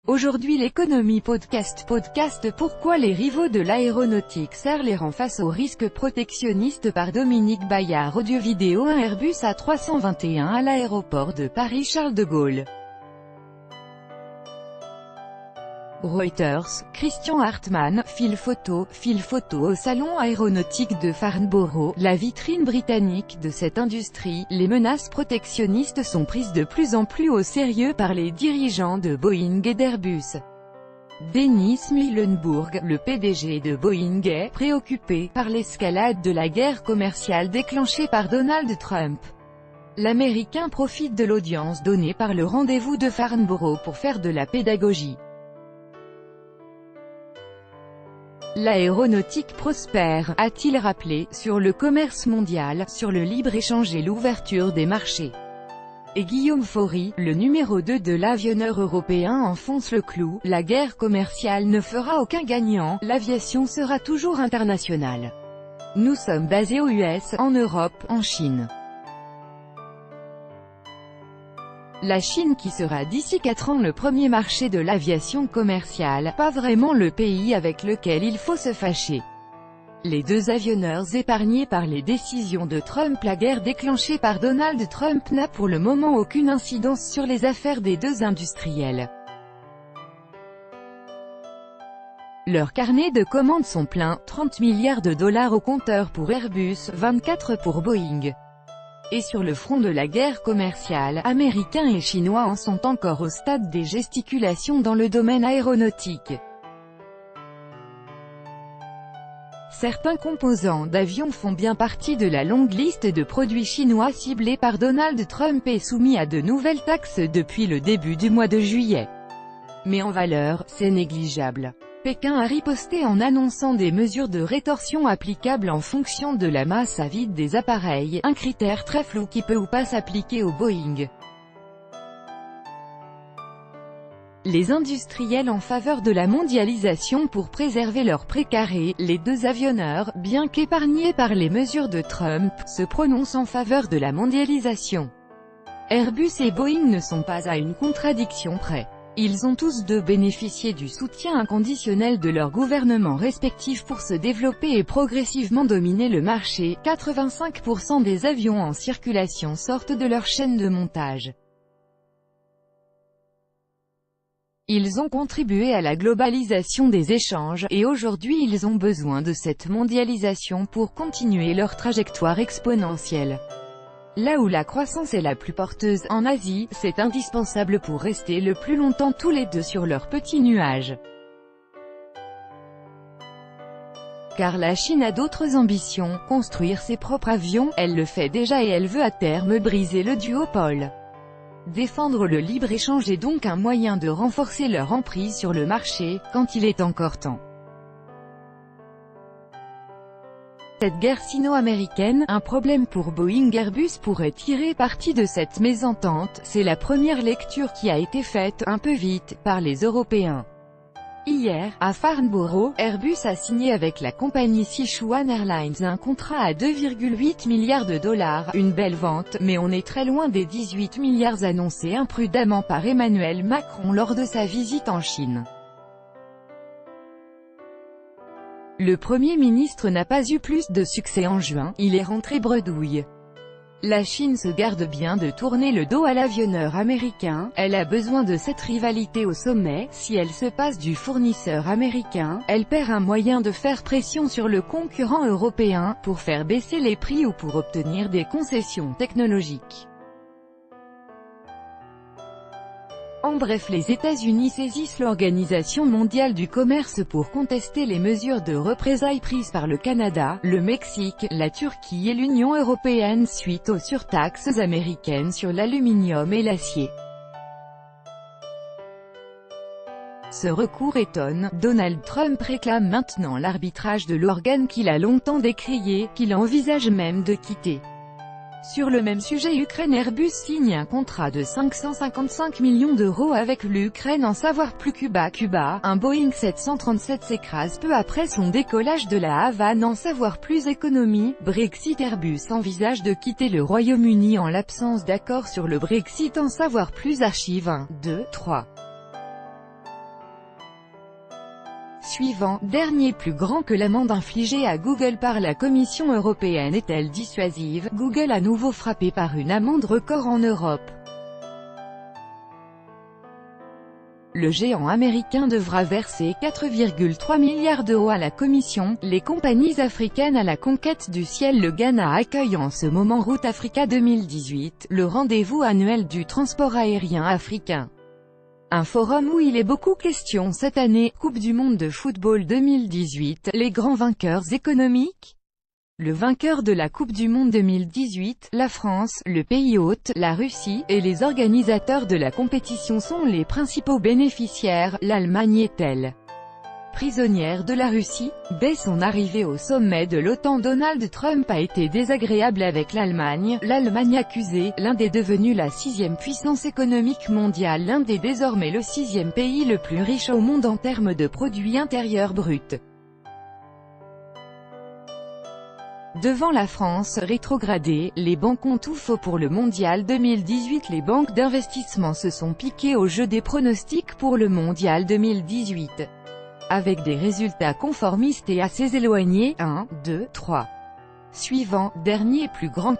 Aujourd'hui l'économie podcast pourquoi les rivaux de l'aéronautique serrent les rangs face aux risques protectionnistes par Dominique Bayard. Audio vidéo. Un Airbus A321 à l'aéroport de Paris-Charles de Gaulle. Reuters, Christian Hartmann, fil photo au salon aéronautique de Farnborough, la vitrine britannique de cette industrie. Les menaces protectionnistes sont prises de plus en plus au sérieux par les dirigeants de Boeing et d'Airbus. Dennis Muilenburg, le PDG de Boeing, est préoccupé par l'escalade de la guerre commerciale déclenchée par Donald Trump. L'Américain profite de l'audience donnée par le rendez-vous de Farnborough pour faire de la pédagogie. L'aéronautique prospère, a-t-il rappelé, sur le commerce mondial, sur le libre-échange et l'ouverture des marchés. Et Guillaume Faury, le numéro 2 de l'avionneur européen, enfonce le clou: la guerre commerciale ne fera aucun gagnant, l'aviation sera toujours internationale. Nous sommes basés aux US, en Europe, en Chine. La Chine qui sera d'ici 4 ans le premier marché de l'aviation commerciale, pas vraiment le pays avec lequel il faut se fâcher. Les deux avionneurs épargnés par les décisions de Trump. La guerre déclenchée par Donald Trump n'a pour le moment aucune incidence sur les affaires des deux industriels. Leurs carnets de commandes sont pleins, 30 milliards de dollars au compteur pour Airbus, 24 pour Boeing. Et sur le front de la guerre commerciale, Américains et Chinois en sont encore au stade des gesticulations dans le domaine aéronautique. Certains composants d'avions font bien partie de la longue liste de produits chinois ciblés par Donald Trump et soumis à de nouvelles taxes depuis le début du mois de juillet. Mais en valeur, c'est négligeable. Pékin a riposté en annonçant des mesures de rétorsion applicables en fonction de la masse à vide des appareils, un critère très flou qui peut ou pas s'appliquer au Boeing. Les industriels en faveur de la mondialisation pour préserver leur précaré. Les deux avionneurs, bien qu'épargnés par les mesures de Trump, se prononcent en faveur de la mondialisation. Airbus et Boeing ne sont pas à une contradiction près. Ils ont tous deux bénéficié du soutien inconditionnel de leurs gouvernements respectifs pour se développer et progressivement dominer le marché. 85% des avions en circulation sortent de leur chaîne de montage. Ils ont contribué à la globalisation des échanges, et aujourd'hui ils ont besoin de cette mondialisation pour continuer leur trajectoire exponentielle. Là où la croissance est la plus porteuse, en Asie, c'est indispensable pour rester le plus longtemps tous les deux sur leur petit nuage. Car la Chine a d'autres ambitions, construire ses propres avions, elle le fait déjà et elle veut à terme briser le duopole. Défendre le libre-échange est donc un moyen de renforcer leur emprise sur le marché, quand il est encore temps. Cette guerre sino-américaine, un problème pour Boeing. Airbus pourrait tirer parti de cette mésentente, c'est la première lecture qui a été faite, un peu vite, par les Européens. Hier, à Farnborough, Airbus a signé avec la compagnie Sichuan Airlines un contrat à 2,8 milliards de dollars, une belle vente, mais on est très loin des 18 milliards annoncés imprudemment par Emmanuel Macron lors de sa visite en Chine. Le Premier ministre n'a pas eu plus de succès en juin, il est rentré bredouille. La Chine se garde bien de tourner le dos à l'avionneur américain, elle a besoin de cette rivalité au sommet. Si elle se passe du fournisseur américain, elle perd un moyen de faire pression sur le concurrent européen, pour faire baisser les prix ou pour obtenir des concessions technologiques. En bref, les États-Unis saisissent l'Organisation mondiale du commerce pour contester les mesures de représailles prises par le Canada, le Mexique, la Turquie et l'Union européenne suite aux surtaxes américaines sur l'aluminium et l'acier. Ce recours étonne. Donald Trump réclame maintenant l'arbitrage de l'organe qu'il a longtemps décrié, qu'il envisage même de quitter. Sur le même sujet, Ukraine. Airbus signe un contrat de 555 millions d'euros avec l'Ukraine. En savoir plus. Cuba, un Boeing 737 s'écrase peu après son décollage de la Havane. En savoir plus. Économie, Brexit. Airbus envisage de quitter le Royaume-Uni en l'absence d'accord sur le Brexit. En savoir plus. Archive 1, 2, 3. Suivant, dernier plus grand que l'amende infligée à Google par la Commission européenne est-elle dissuasive? Google à nouveau frappé par une amende record en Europe. Le géant américain devra verser 4,3 milliards d'euros à la Commission. Les compagnies africaines à la conquête du ciel. Le Ghana accueille en ce moment Route Africa 2018, le rendez-vous annuel du transport aérien africain. Un forum où il est beaucoup question cette année. Coupe du monde de football 2018, les grands vainqueurs économiques. Le vainqueur de la Coupe du monde 2018, la France, le pays hôte, la Russie, et les organisateurs de la compétition sont les principaux bénéficiaires. L'Allemagne est-elle prisonnière de la Russie? Dès son arrivée au sommet de l'OTAN, Donald Trump a été désagréable avec l'Allemagne. L'Allemagne accusée, l'Inde est devenue la 6e puissance économique mondiale. L'Inde est désormais le 6e pays le plus riche au monde en termes de produit intérieur brut. Devant la France, rétrogradée, les banques ont tout faux pour le mondial 2018. Les banques d'investissement se sont piquées au jeu des pronostics pour le mondial 2018. Avec des résultats conformistes et assez éloignés. 1, 2, 3. Suivant, dernier plus grand